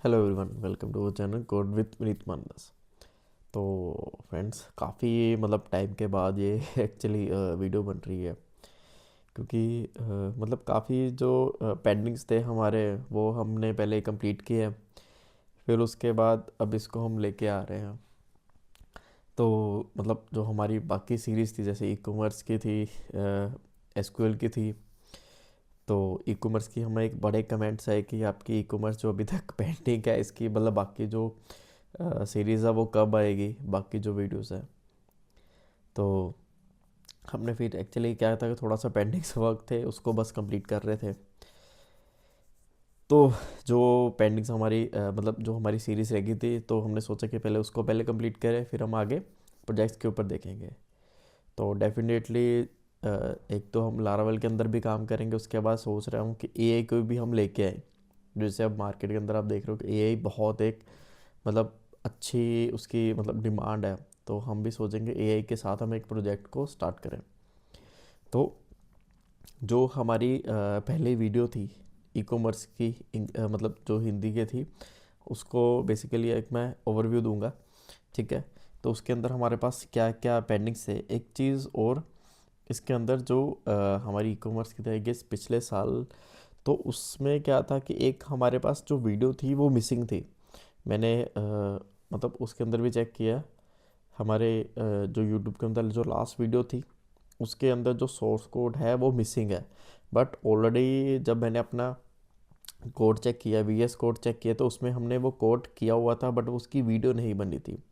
Hello everyone, welcome to channel code with Vineet Manas. तो friends, काफ़ी time के बाद ये एक्चुअली वीडियो बन रही है, क्योंकि काफ़ी जो पेंडिंग्स थे हमारे, वो हमने पहले कंप्लीट किए हैं। फिर उसके बाद अब इसको हम लेके आ रहे हैं। तो जो हमारी बाकी सीरीज़ थी, जैसे ई कॉमर्स की थी, एसक्यूएल की थी। तो ई कॉमर्स की हमें एक बड़े कमेंट्स है कि आपकी ई कॉमर्स जो अभी तक पेंडिंग है, इसकी बाकी जो सीरीज़ है वो कब आएगी, बाकी जो वीडियोस है। तो हमने फिर एक्चुअली क्या था कि थोड़ा सा पेंडिंग वर्क थे, उसको बस कंप्लीट कर रहे थे। तो जो पेंडिंग्स हमारी जो हमारी सीरीज़ रह गई थी, तो हमने सोचा कि पहले उसको कंप्लीट करें, फिर हम आगे प्रोजेक्ट्स के ऊपर देखेंगे। तो डेफिनेटली एक तो हम लारावेल के अंदर भी काम करेंगे, उसके बाद सोच रहा हूँ कि एआई को भी हम लेके आए। जैसे अब मार्केट के अंदर आप देख रहे हो कि एआई बहुत एक अच्छी उसकी डिमांड है। तो हम भी सोचेंगे एआई के साथ हम एक प्रोजेक्ट को स्टार्ट करें। तो जो हमारी पहली वीडियो थी ई कॉमर्स की, जो हिंदी की थी, उसको बेसिकली एक मैं ओवरव्यू दूंगा, ठीक है। तो उसके अंदर हमारे पास क्या क्या पेंडिंग्स है, एक चीज़ और इसके अंदर जो हमारी ई कॉमर्स की थी गेस पिछले साल, तो उसमें क्या था कि एक हमारे पास जो वीडियो थी वो मिसिंग थी। मैंने उसके अंदर भी चेक किया, हमारे जो यूट्यूब के अंदर जो लास्ट वीडियो थी, उसके अंदर जो सोर्स कोड है वो मिसिंग है। बट ऑलरेडी जब मैंने अपना कोड चेक किया, वीएस कोड चेक किया, तो उसमें हमने वो कोड किया हुआ था, बट उसकी वीडियो नहीं बनी थी।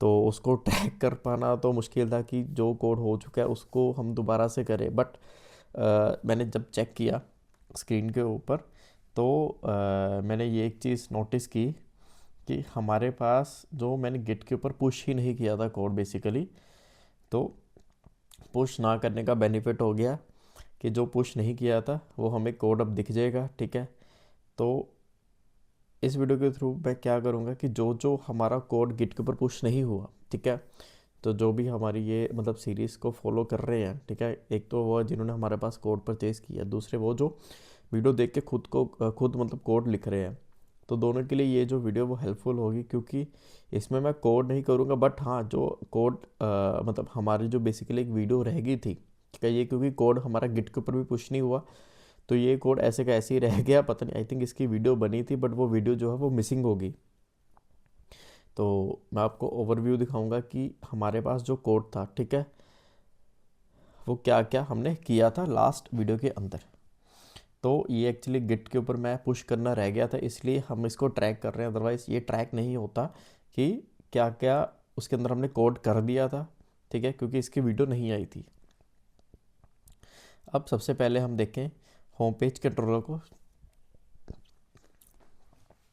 तो उसको ट्रैक कर पाना तो मुश्किल था कि जो कोड हो चुका है उसको हम दोबारा से करें। बट मैंने जब चेक किया स्क्रीन के ऊपर, तो मैंने ये एक चीज़ नोटिस की कि हमारे पास जो मैंने गिट के ऊपर पुश ही नहीं किया था कोड बेसिकली। तो पुश ना करने का बेनिफिट हो गया कि जो पुश नहीं किया था वो हमें कोड अब दिख जाएगा, ठीक है। तो इस वीडियो के थ्रू मैं क्या करूँगा कि जो जो हमारा कोड गिट के ऊपर पुश नहीं हुआ, ठीक है, तो जो भी हमारी ये सीरीज़ को फॉलो कर रहे हैं, ठीक है, एक तो वो जिन्होंने हमारे पास कोड परचेज़ किया, दूसरे वो जो वीडियो देख के खुद कोड लिख रहे हैं। तो दोनों के लिए ये जो वीडियो वो हेल्पफुल होगी, क्योंकि इसमें मैं कोड नहीं करूँगा, बट हाँ, जो कोड हमारी जो बेसिकली एक वीडियो रह गई थी, ठीक है, ये क्योंकि कोड हमारा गिट के ऊपर भी पुश नहीं हुआ, तो ये कोड ऐसे का ऐसे ही रह गया। पता नहीं, आई थिंक इसकी वीडियो बनी थी, बट वो वीडियो जो है वो मिसिंग होगी। तो मैं आपको ओवरव्यू दिखाऊंगा कि हमारे पास जो कोड था, ठीक है, वो क्या क्या हमने किया था लास्ट वीडियो के अंदर। तो ये एक्चुअली गिट के ऊपर मैं पुश करना रह गया था, इसलिए हम इसको ट्रैक कर रहे हैं। अदरवाइज़ ये ट्रैक नहीं होता कि क्या क्या उसके अंदर हमने कोड कर दिया था, ठीक है, क्योंकि इसकी वीडियो नहीं आई थी। अब सबसे पहले हम देखें होम पेज कंट्रोलर को।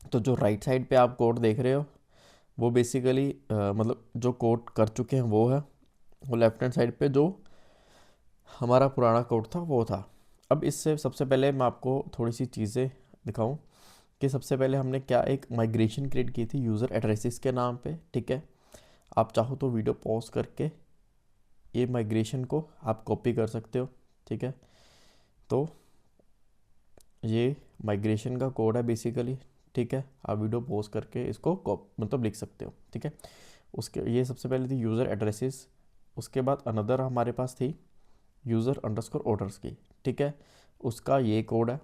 तो जो राइट साइड पे आप कोड देख रहे हो, वो बेसिकली जो कोड कर चुके हैं वो है। वो लेफ्ट हैंड साइड पे जो हमारा पुराना कोड था वो था। अब इससे सबसे पहले मैं आपको थोड़ी सी चीज़ें दिखाऊं कि सबसे पहले हमने क्या एक माइग्रेशन क्रिएट की थी यूज़र एड्रेसेस के नाम पे, ठीक है। आप चाहो तो वीडियो पॉज करके ये माइग्रेशन को आप कॉपी कर सकते हो, ठीक है। तो ये माइग्रेशन का कोड है बेसिकली, ठीक है। आप वीडियो पॉज करके इसको लिख सकते हो, ठीक है। उसके ये सबसे पहले थी यूज़र एड्रेसेस। उसके बाद अनदर हमारे पास थी यूज़र अंडरस्कोर ऑर्डर्स की, ठीक है। उसका ये कोड है।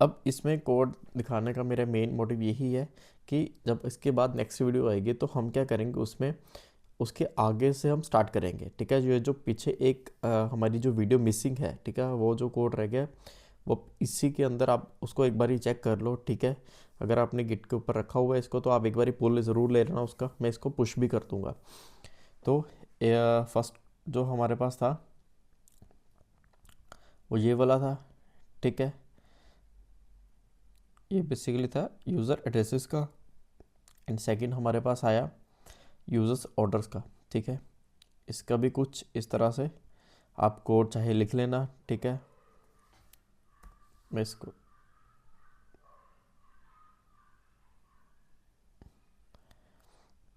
अब इसमें कोड दिखाने का मेरा मेन मोटिव यही है कि जब इसके बाद नेक्स्ट वीडियो आएगी तो हम क्या करेंगे, उसमें उसके आगे से हम स्टार्ट करेंगे, ठीक है। जो पीछे एक हमारी जो वीडियो मिसिंग है, ठीक है, वो जो कोड रह गया वो इसी के अंदर, आप उसको एक बार ही चेक कर लो, ठीक है। अगर आपने गिट के ऊपर रखा हुआ है इसको, तो आप एक बार ही पुल ज़रूर ले लेना उसका, मैं इसको पुश भी कर दूँगा। तो फर्स्ट जो हमारे पास था वो ये वाला था, ठीक है। ये बेसिकली था यूज़र एड्रेसेस का। एंड सेकंड हमारे पास आया यूज़र्स ऑर्डर्स का, ठीक है। इसका भी कुछ इस तरह से आप कोड चाहे लिख लेना, ठीक है। मैं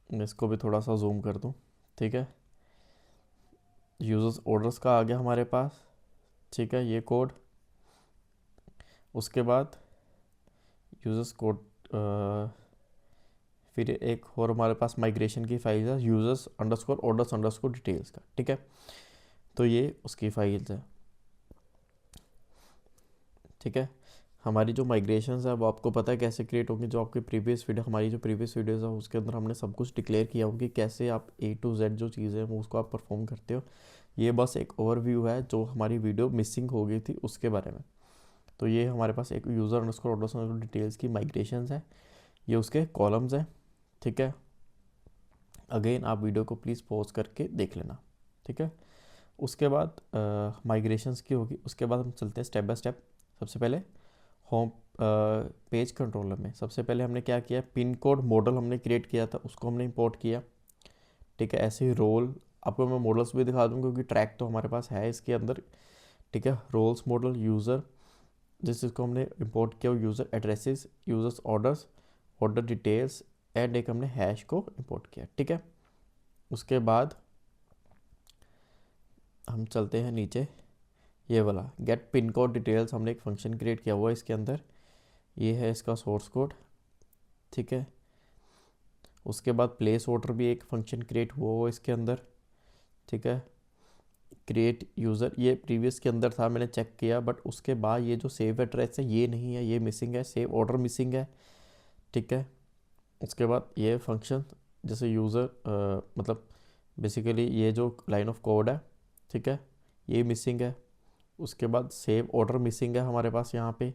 इसको भी थोड़ा सा जूम कर दूँ, ठीक है। यूज़र्स ऑर्डर्स का आ गया हमारे पास, ठीक है, ये कोड। उसके बाद यूजर्स कोड, फिर एक और हमारे पास माइग्रेशन की फाइल है users underscore orders underscore details का, ठीक है। तो ये उसकी फाइल्स है, ठीक है। हमारी जो माइग्रेशंस है वो आपको पता है कैसे क्रिएट होंगी, जो आपकी प्रीवियस वीडियो, हमारी जो प्रीवियस वीडियोस है उसके अंदर हमने सब कुछ डिक्लेयर किया होगा कि कैसे आप A to Z जो चीज़ें हैं वो उसको आप परफॉर्म करते हो। ये बस एक ओवरव्यू है जो हमारी वीडियो मिसिंग हो गई थी उसके बारे में। तो ये हमारे पास एक user underscore orders underscore details की माइग्रेशंस है, ये उसके कॉलम्स हैं, ठीक है। अगेन आप वीडियो को प्लीज़ पॉज करके देख लेना, ठीक है। उसके बाद माइग्रेशंस की होगी, उसके बाद हम चलते हैं स्टेप बाय स्टेप। सबसे पहले होम पेज कंट्रोलर में सबसे पहले हमने क्या किया, पिन कोड मॉडल हमने क्रिएट किया था उसको हमने इंपोर्ट किया, ठीक है। ऐसे ही रोल, आपको मैं मॉडल्स भी दिखा दूँ क्योंकि ट्रैक तो हमारे पास है इसके अंदर, ठीक है। रोल्स मॉडल यूज़र जिस चीज़ को हमने इंपोर्ट किया वो user addresses, users orders, order details and एक हमने हैश को इंपोर्ट किया, ठीक है। उसके बाद हम चलते हैं नीचे, ये वाला गेट पिन कोड डिटेल्स हमने एक फंक्शन क्रिएट किया हुआ है इसके अंदर, ये है इसका सोर्स कोड, ठीक है। उसके बाद प्लेस ऑर्डर भी एक फंक्शन क्रिएट हुआ हुआ इसके अंदर, ठीक है। क्रिएट यूज़र ये प्रीवियस के अंदर था, मैंने चेक किया, बट उसके बाद ये जो सेव एड्रेस है ये नहीं है, ये मिसिंग है, सेव ऑर्डर मिसिंग है, ठीक है। उसके बाद ये फंक्शन जैसे यूज़र मतलब बेसिकली ये जो लाइन ऑफ कोड है, ठीक है, ये मिसिंग है। उसके बाद सेव ऑर्डर मिसिंग है हमारे पास यहाँ पे,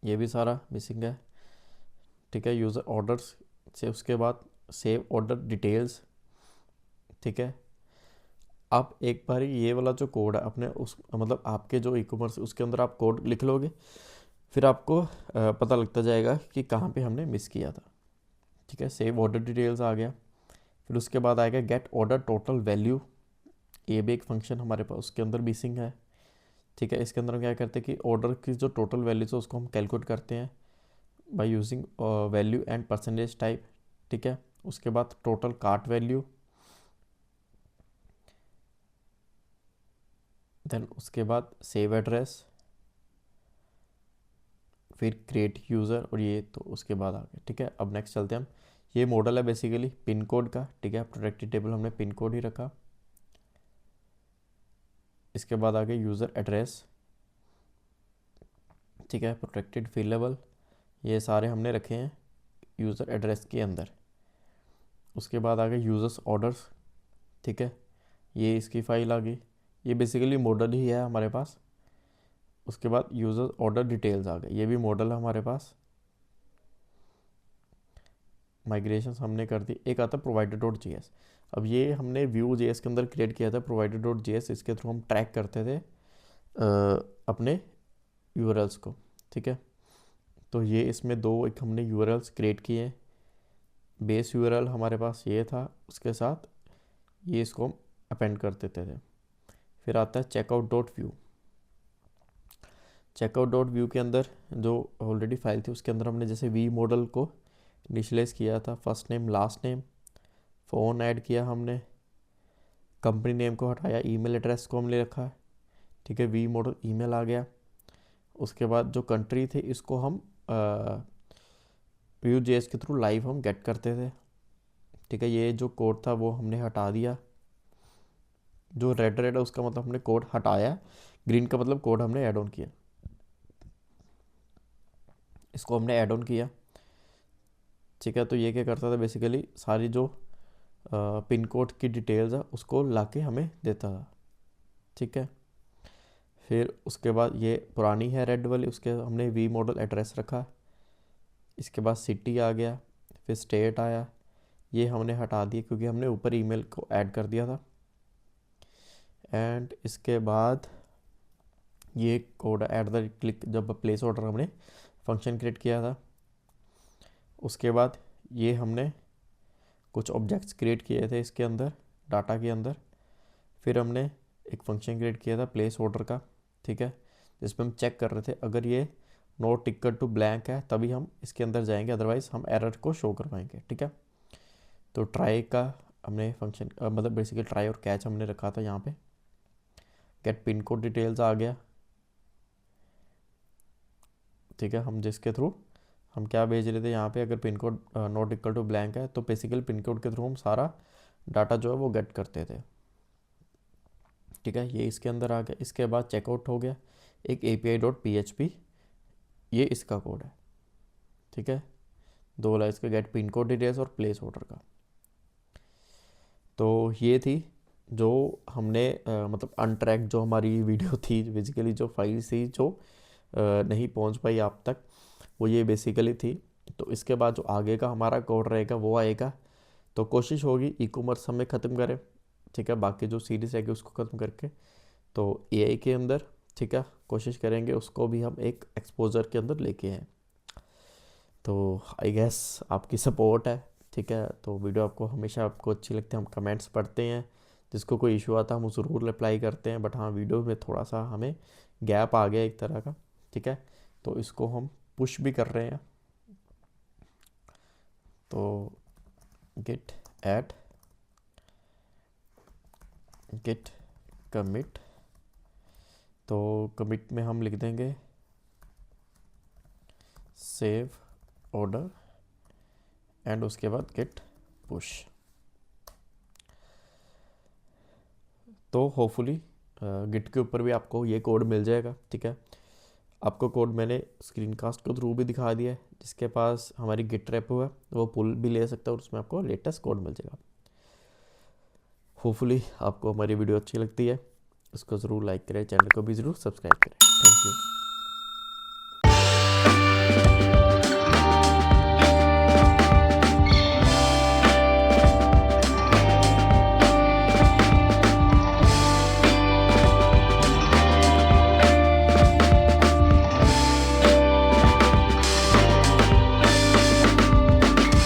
ये भी सारा मिसिंग है, ठीक है। यूज़र ऑर्डर्स से उसके बाद सेव ऑर्डर डिटेल्स, ठीक है। आप एक बार ये वाला जो कोड है अपने उस मतलब आपके जो ई कॉमर्स उसके अंदर आप कोड लिख लोगे, फिर आपको पता लगता जाएगा कि कहाँ पे हमने मिस किया था, ठीक है। सेव ऑर्डर डिटेल्स आ गया, फिर उसके बाद आएगा गेट ऑर्डर टोटल वैल्यू, ये भी एक फंक्शन हमारे पास उसके अंदर मिसिंग है, ठीक है। इसके अंदर हम क्या करते हैं कि ऑर्डर की जो टोटल वैल्यूज है उसको हम कैलकुलेट करते हैं by using value and percentage type, ठीक है। उसके बाद टोटल कार्ट वैल्यू, देन उसके बाद सेव एड्रेस, फिर क्रिएट यूज़र, और ये तो उसके बाद आ गया, ठीक है। अब नेक्स्ट चलते हैं हम, ये मॉडल है बेसिकली पिन कोड का, ठीक है। प्रोटेक्टेड टेबल हमने पिन कोड ही रखा। इसके बाद आ गया यूज़र एड्रेस, ठीक है। प्रोटेक्टेड फील्ड लेवल, ये सारे हमने रखे हैं यूज़र एड्रेस के अंदर। उसके बाद आ गया यूज़र्स ऑर्डर्स, ठीक है, ये इसकी फाइल आ गई, ये बेसिकली मॉडल ही है हमारे पास। उसके बाद यूज़र ऑर्डर डिटेल्स आ गए, ये भी मॉडल है हमारे पास। माइग्रेशन हमने कर दी। एक आता प्रोवाइडर डॉट जी एस, अब ये हमने व्यू जे एस के अंदर क्रिएट किया था प्रोवाइडर डॉट जी एस, इसके थ्रू हम ट्रैक करते थे अपने यूआरएल्स को, ठीक है। तो ये इसमें दो एक हमने यूआरएल्स क्रिएट किए हैं, बेस यूआरएल हमारे पास ये था, उसके साथ ये इसको हम अपेंड कर देते थे। फिर आता है checkout dot view, checkout dot view के अंदर जो ऑलरेडी फाइल थी उसके अंदर हमने जैसे वी मॉडल को इनिशलाइज किया था, first name last name, phone add किया हमने, कंपनी नेम को हटाया, ईमेल एड्रेस को हमने रखा, ठीक है। वी मॉडल ईमेल आ गया। उसके बाद जो कंट्री थी इसको हम व्यू जेएस के थ्रू लाइव हम गेट करते थे, ठीक है। ये जो कोड था वो हमने हटा दिया, जो रेड रेड है उसका मतलब हमने कोड हटाया, ग्रीन का मतलब कोड हमने ऐड ऑन किया, इसको हमने ऐड ऑन किया, ठीक है। तो ये क्या करता था बेसिकली सारी जो पिन कोड की डिटेल्स है उसको लाके हमें देता था, ठीक है। फिर उसके बाद ये पुरानी है रेड वाली, उसके हमने वी मॉडल एड्रेस रखा। इसके बाद सिटी आ गया, फिर स्टेट आया, ये हमने हटा दिया क्योंकि हमने ऊपर ईमेल को ऐड कर दिया था। एंड इसके बाद ये कोड ऐट द क्लिक जब प्लेस ऑर्डर हमने फंक्शन क्रिएट किया था। उसके बाद ये हमने कुछ ऑब्जेक्ट्स क्रिएट किए थे इसके अंदर डाटा के अंदर, फिर हमने एक फंक्शन क्रिएट किया था प्लेस ऑर्डर का, ठीक है, जिसमें हम चेक कर रहे थे अगर ये नोट टिकर टू ब्लैंक है तभी हम इसके अंदर जाएंगे, अदरवाइज़ हम एरर को शो कर पाएंगे, ठीक है। तो ट्राई का हमने फंक्शन मतलब बेसिकली ट्राई और कैच हमने रखा था यहाँ पे। गेट पिन कोड डिटेल्स आ गया, ठीक है, हम जिसके थ्रू हम क्या भेज रहे थे यहाँ पे, अगर pin code not equal to blank है तो बेसिकली पिन कोड के थ्रू हम सारा डाटा जो है वो गेट करते थे। ठीक है, ये इसके अंदर आ गया। इसके बाद चेकआउट हो गया, एक API.php, ये इसका कोड है। ठीक है, 2 लाइन्स का गेट पिन कोड डिटेल्स और प्लेस ऑर्डर का। तो ये थी जो हमने मतलब अनट्रैक जो हमारी वीडियो थी, बेसिकली जो फाइल थी जो नहीं पहुंच पाई आप तक, वो ये बेसिकली थी। तो इसके बाद जो आगे का हमारा कोड रहेगा वो आएगा। तो कोशिश होगी ई कॉमर्स हमें ख़त्म करें। ठीक है, बाकी जो सीरीज़ रहेगी उसको ख़त्म करके तो AI के अंदर, ठीक है, कोशिश करेंगे उसको भी हम एक एक्सपोजर के अंदर लेके आएँ। तो आई गेस आपकी सपोर्ट है। ठीक है, तो वीडियो आपको हमेशा आपको अच्छी लगती है, हम कमेंट्स पढ़ते हैं, जिसको कोई इशू आता है हम ज़रूर रिप्लाई करते हैं। बट हाँ, वीडियो में थोड़ा सा हमें गैप आ गया एक तरह का। ठीक है, तो इसको हम पुश भी कर रहे हैं। तो git add git commit, तो कमिट में हम लिख देंगे सेव ऑर्डर एंड उसके बाद गेट पुश। तो होपफुली गिट के ऊपर भी आपको ये कोड मिल जाएगा। ठीक है, आपको कोड मैंने स्क्रीन कास्ट के थ्रू भी दिखा दिया है। जिसके पास हमारी गिट रेपो है वो पुल भी ले सकता है और उसमें आपको लेटेस्ट कोड मिल जाएगा। होपफुली आपको हमारी वीडियो अच्छी लगती है, इसको ज़रूर लाइक करें, चैनल को भी ज़रूर सब्सक्राइब करें। Thank you.